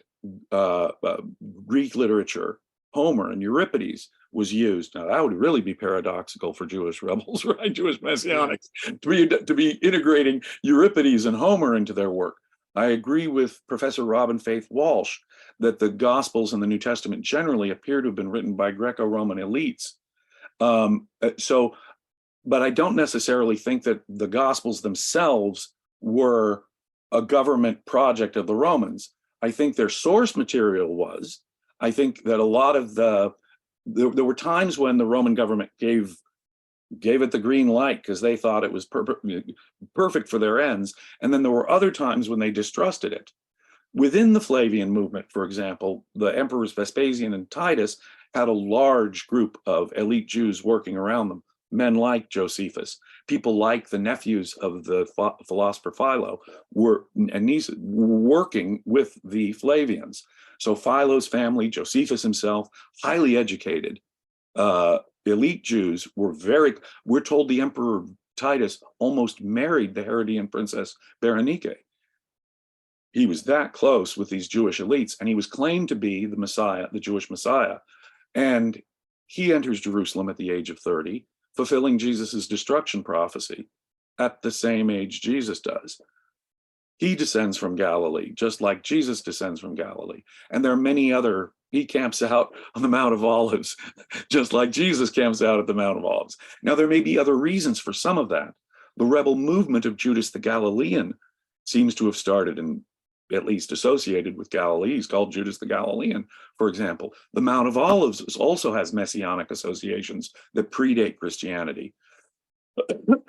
Greek literature, Homer and Euripides, was used. Now that would really be paradoxical for Jewish rebels, right? Jewish Messianics to be integrating Euripides and Homer into their work. I agree with Professor Robin Faith Walsh that the Gospels and the New Testament generally appear to have been written by Greco-Roman elites. But I don't necessarily think that the Gospels themselves were a government project of the Romans. I think their source material was. I think that a lot of there were times when the Roman government gave it the green light because they thought it was perfect for their ends. And then there were other times when they distrusted it. Within the Flavian movement, for example, the emperors Vespasian and Titus had a large group of elite Jews working around them. Men like Josephus, people like the nephews of the philosopher Philo were working with the Flavians. So Philo's family, Josephus himself, highly educated, elite Jews we're told the Emperor Titus almost married the Herodian princess Berenike. He was that close with these Jewish elites, and he was claimed to be the Messiah, the Jewish Messiah. And he enters Jerusalem at the age of 30, fulfilling Jesus's destruction prophecy at the same age Jesus does. He descends from Galilee, just like Jesus descends from Galilee. And there are many other, he camps out on the Mount of Olives, just like Jesus camps out at the Mount of Olives. Now, there may be other reasons for some of that. The rebel movement of Judas the Galilean seems to have started and at least associated with Galilee. He's called Judas the Galilean, for example. The Mount of Olives also has messianic associations that predate Christianity.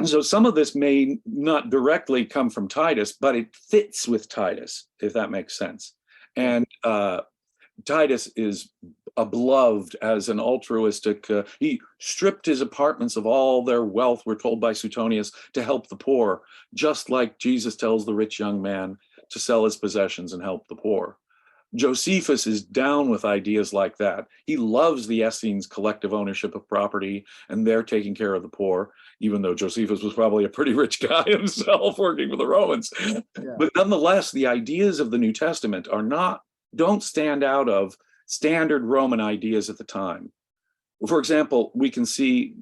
So some of this may not directly come from Titus, but it fits with Titus, if that makes sense. And Titus is beloved as an altruistic, he stripped his apartments of all their wealth, we're told by Suetonius, to help the poor, just like Jesus tells the rich young man to sell his possessions and help the poor. Josephus is down with ideas like that. He loves the Essenes' collective ownership of property and they're taking care of the poor, even though Josephus was probably a pretty rich guy himself working for the Romans. Yeah. But nonetheless, the ideas of the New Testament don't stand out of standard Roman ideas at the time. For example, we can see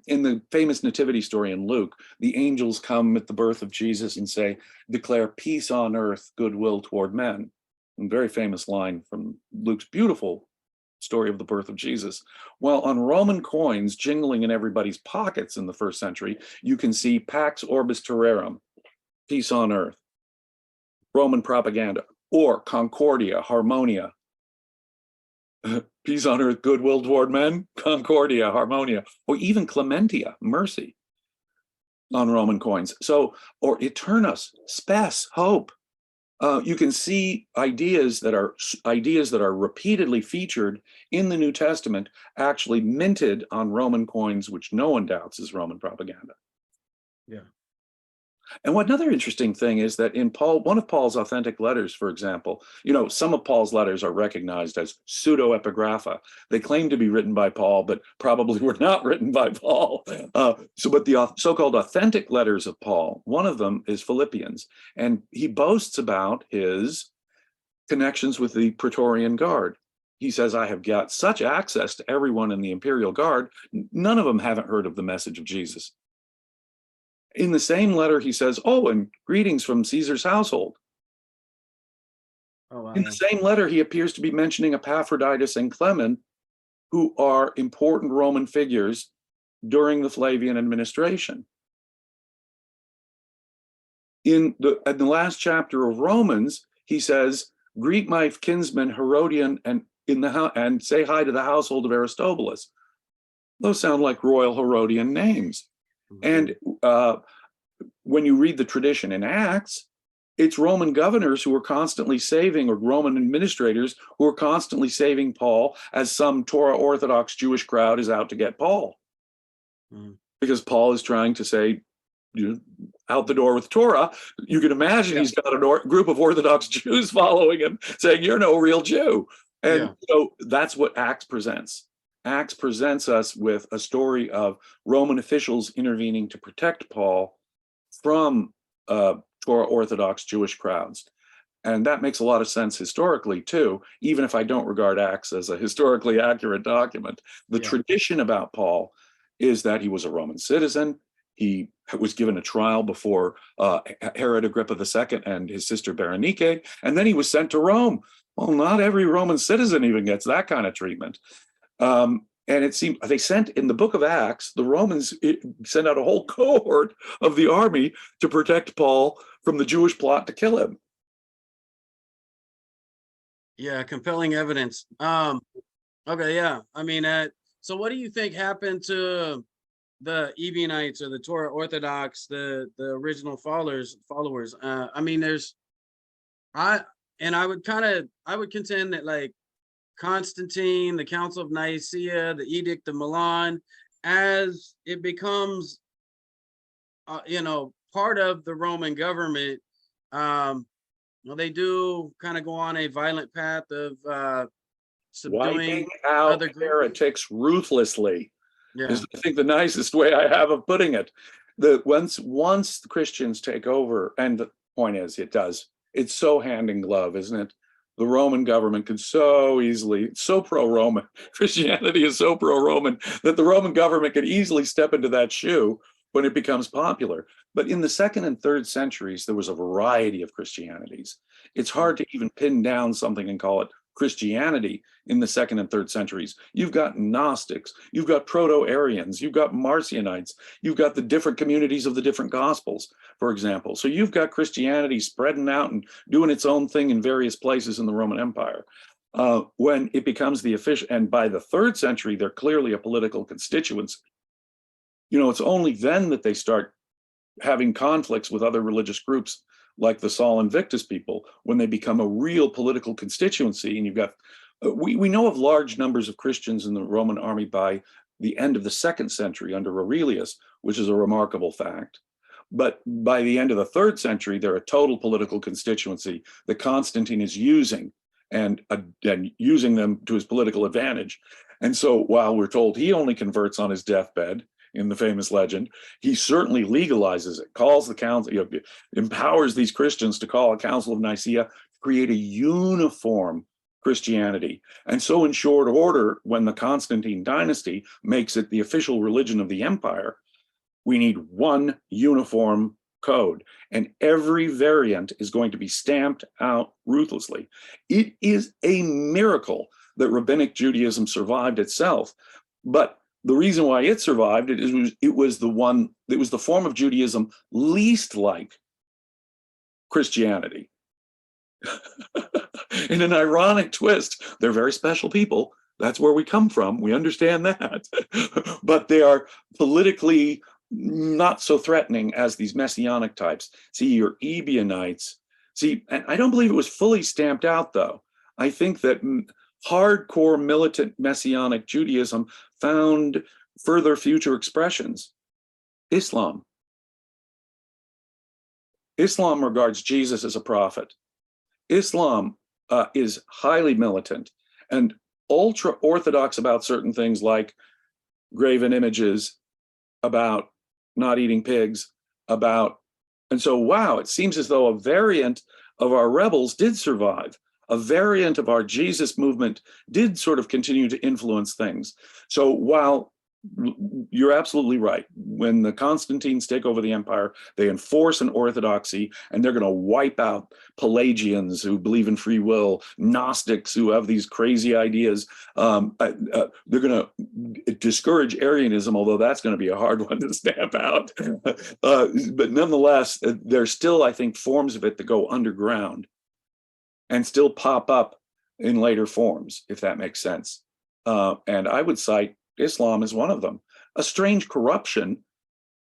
in the famous nativity story in Luke, the angels come at the birth of Jesus and say, declare peace on earth, goodwill toward men. A very famous line from Luke's beautiful story of the birth of Jesus. Well, on Roman coins jingling in everybody's pockets in the first century, you can see Pax Orbis Terrarum, peace on earth, Roman propaganda, or Concordia, Harmonia, peace on earth, goodwill toward men, Concordia, Harmonia, or even Clementia, mercy, on Roman coins. So, or Eternus, spes, hope. You can see ideas that are repeatedly featured in the New Testament actually minted on Roman coins, which no one doubts is Roman propaganda. Yeah. And what another interesting thing is that in one of Paul's authentic letters, for example, some of Paul's letters are recognized as pseudo-epigrapha. They claim to be written by Paul, but probably were not written by Paul. But the so-called authentic letters of Paul, one of them is Philippians, and he boasts about his connections with the Praetorian Guard. He says, I have got such access to everyone in the Imperial Guard, none of them haven't heard of the message of Jesus. In the same letter, he says, and greetings from Caesar's household. Oh, wow. In the same letter, he appears to be mentioning Epaphroditus and Clement, who are important Roman figures during the Flavian administration. In the last chapter of Romans, he says, greet my kinsmen Herodian and in the house and say hi to the household of Aristobulus. Those sound like royal Herodian names. And when you read the tradition in Acts, it's Roman governors who are constantly saving, or Roman administrators who are constantly saving Paul as some Torah Orthodox Jewish crowd is out to get Paul. Because Paul is trying to say, out the door with Torah. You can imagine he's got a group of Orthodox Jews following him saying, you're no real Jew. And so that's what Acts presents. Acts presents us with a story of Roman officials intervening to protect Paul from Torah Orthodox Jewish crowds. And that makes a lot of sense historically, too, even if I don't regard Acts as a historically accurate document. The tradition about Paul is that he was a Roman citizen. He was given a trial before Herod Agrippa II and his sister Berenike, and then he was sent to Rome. Well, not every Roman citizen even gets that kind of treatment. And it seemed they sent, in the book of Acts, the Romans sent out a whole cohort of the army to protect Paul from the Jewish plot to kill him. Yeah, compelling evidence. Okay, yeah. I mean, so what do you think happened to the Ebionites or the Torah Orthodox, the original followers? I mean, I would contend that, like, Constantine, the Council of Nicaea, the Edict of Milan, as it becomes, part of the Roman government, they do kind of go on a violent path of subduing wiping out other groups. Heretics ruthlessly. Yeah. Is, I think, the nicest way I have of putting it. Once the Christians take over, and the point is, it's so hand in glove, isn't it? The Roman government could so easily, it's so pro-Roman, Christianity is so pro-Roman that the Roman government could easily step into that shoe when it becomes popular. But in the 2nd and 3rd centuries, there was a variety of Christianities. It's hard to even pin down something and call it Christianity in the 2nd and 3rd centuries. You've got Gnostics, you've got Proto-Arians, you've got Marcionites, you've got the different communities of the different Gospels, for example. So you've got Christianity spreading out and doing its own thing in various places in the Roman Empire. When it becomes the official, and by the 3rd century, they're clearly a political constituency. It's only then that they start having conflicts with other religious groups like the Sol Invictus people, when they become a real political constituency. And you've got, we know of large numbers of Christians in the Roman army by the end of the 2nd century under Aurelius, which is a remarkable fact. But by the end of the 3rd century, they're a total political constituency that Constantine is using and using them to his political advantage. And so while we're told he only converts on his deathbed, in the famous legend, he certainly legalizes it, calls the council, empowers these Christians to call a Council of Nicaea, create a uniform Christianity. And so in short order, when the Constantine dynasty makes it the official religion of the empire, we need one uniform code, and every variant is going to be stamped out ruthlessly. It is a miracle that Rabbinic Judaism survived itself, but the reason why it survived it was the form of Judaism least like Christianity. In an ironic twist, they're very special people. That's where we come from. We understand that. But they are politically not so threatening as these Messianic types. See, your Ebionites. See, and I don't believe it was fully stamped out, though. I think that hardcore militant Messianic Judaism found further future expressions. Islam regards Jesus as a prophet. Islam is highly militant and ultra orthodox about certain things like graven images, about not eating pigs, and so, wow, it seems as though a variant of our rebels did survive. A variant of our Jesus movement did sort of continue to influence things. So while you're absolutely right, when the Constantines take over the empire, they enforce an orthodoxy, and they're going to wipe out Pelagians who believe in free will, Gnostics who have these crazy ideas. They're going to discourage Arianism, although that's going to be a hard one to stamp out. But nonetheless, there's still, I think, forms of it that go underground and still pop up in later forms, if that makes sense. And I would cite Islam as one of them. A strange corruption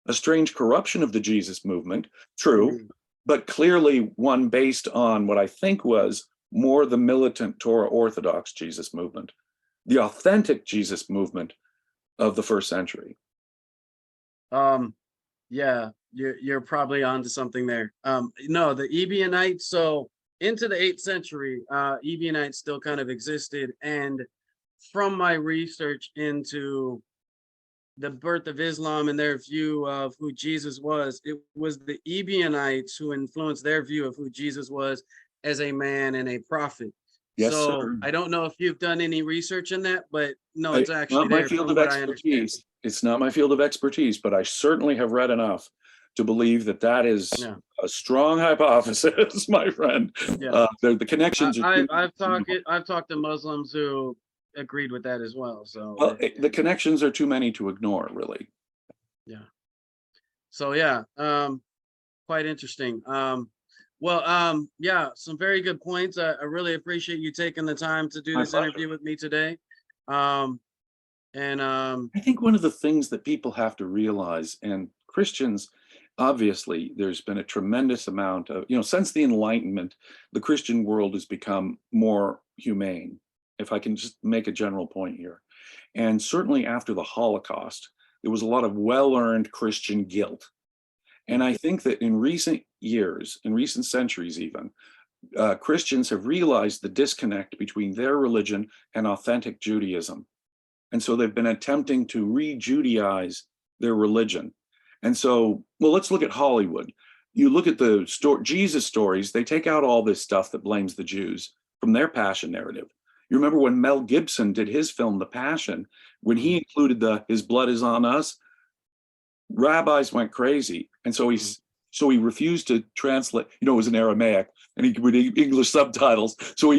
of the Jesus movement, true, but clearly one based on what I think was more the militant Torah Orthodox Jesus movement, the authentic Jesus movement of the first century. Yeah, you're probably onto something there. No, the Ebionites, so into the 8th century, Ebionites still kind of existed. And from my research into the birth of Islam and their view of who Jesus was, it was the Ebionites who influenced their view of who Jesus was as a man and a prophet. Yes, So sir. I don't know if you've done any research in that, but no, it's actually not my there field from of what I understand. expertise. It's not my field of expertise, but I certainly have read enough to believe that that is Yeah. a strong hypothesis, my friend. Yeah. The connections are I've talked to Muslims who agreed with that as well. So well, the connections are too many to ignore, really. yeah. So yeah, quite interesting. Yeah, some very good points. I really appreciate you taking the time to do this interview with me today. I think one of the things that people have to realize, and Christians, obviously, there's been a tremendous amount of, since the Enlightenment, the Christian world has become more humane, if I can just make a general point here. And certainly after the Holocaust, there was a lot of well-earned Christian guilt. And I think that in recent years, in recent centuries even, Christians have realized the disconnect between their religion and authentic Judaism. And so they've been attempting to re-Judaize their religion. And so, well, let's look at Hollywood. You look at the Jesus stories, they take out all this stuff that blames the Jews from their Passion narrative. You remember when Mel Gibson did his film, The Passion, when he included his blood is on us, rabbis went crazy. And so he refused to translate, it was in Aramaic, and he would English subtitles. So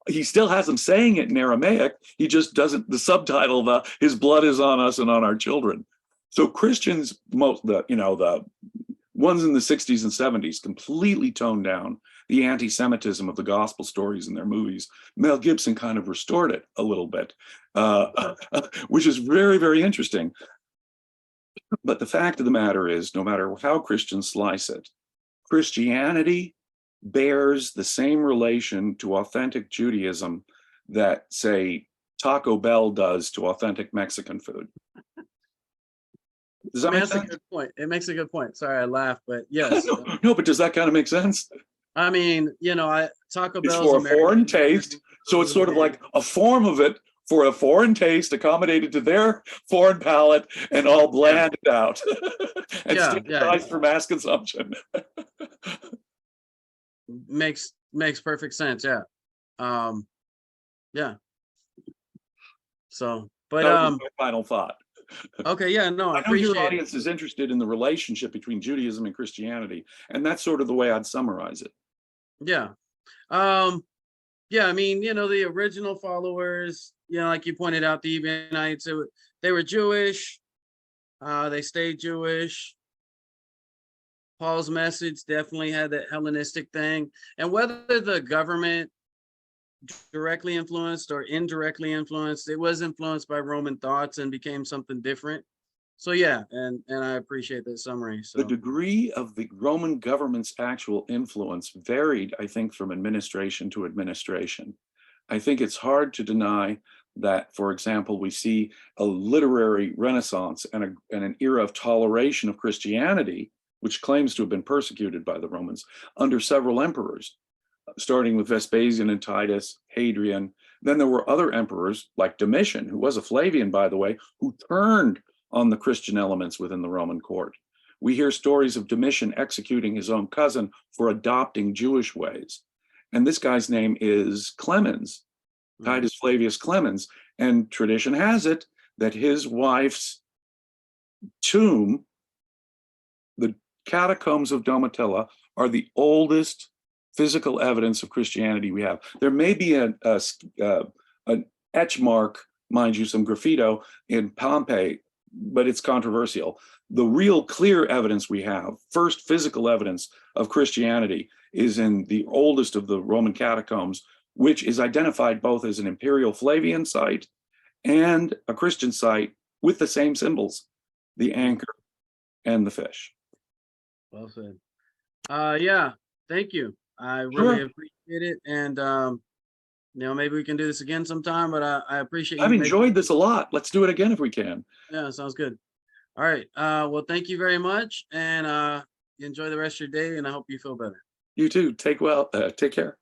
he still has them saying it in Aramaic. He just doesn't, the subtitle, his blood is on us and on our children. So Christians, the ones in the 60s and 70s completely toned down the anti-Semitism of the gospel stories in their movies. Mel Gibson kind of restored it a little bit, which is very, very interesting. But the fact of the matter is, no matter how Christians slice it, Christianity bears the same relation to authentic Judaism that, say, Taco Bell does to authentic Mexican food. Does that make sense? That's a good point. It makes a good point. Sorry, I laughed, but yes. No, but does that kind of make sense? I mean, Taco Bell's for a foreign taste, so it's sort of like a form of it for a foreign taste accommodated to their foreign palate and all blanded out and standardized for mass consumption. Makes perfect sense. Yeah. Yeah. So, but that was my final thought. Okay, yeah, no, I know appreciate your audience is interested in the relationship between Judaism and Christianity, and that's sort of the way I'd summarize it. Yeah. Yeah, I mean, the original followers, like you pointed out, the Ebionites, they were Jewish. They stayed Jewish. Paul's message definitely had that Hellenistic thing. And whether the government directly influenced or indirectly influenced, it was influenced by Roman thoughts and became something different. So yeah, and I appreciate that summary. So the degree of the Roman government's actual influence varied, I think, from administration to administration. I think it's hard to deny that, for example, we see a literary renaissance and an era of toleration of Christianity, which claims to have been persecuted by the Romans under several emperors, starting with Vespasian and Titus, Hadrian. Then there were other emperors like Domitian, who was a Flavian, by the way, who turned on the Christian elements within the Roman court. We hear stories of Domitian executing his own cousin for adopting Jewish ways. And this guy's name is Clemens, Titus Flavius Clemens. And tradition has it that his wife's tomb, the catacombs of Domitilla, are the oldest physical evidence of Christianity we have. There may be an etch mark, mind you, some graffito in Pompeii, but it's controversial. The real clear evidence we have, first physical evidence of Christianity, is in the oldest of the Roman catacombs, which is identified both as an Imperial Flavian site and a Christian site with the same symbols, the anchor and the fish. Well said. Yeah, thank you. I really Sure. appreciate it. And maybe we can do this again sometime, but I appreciate you I've making. enjoyed this a lot. Let's do it again if we can. Yeah, sounds good. All right. Well, thank you very much, and enjoy the rest of your day, and I hope you feel better. You too. Take care.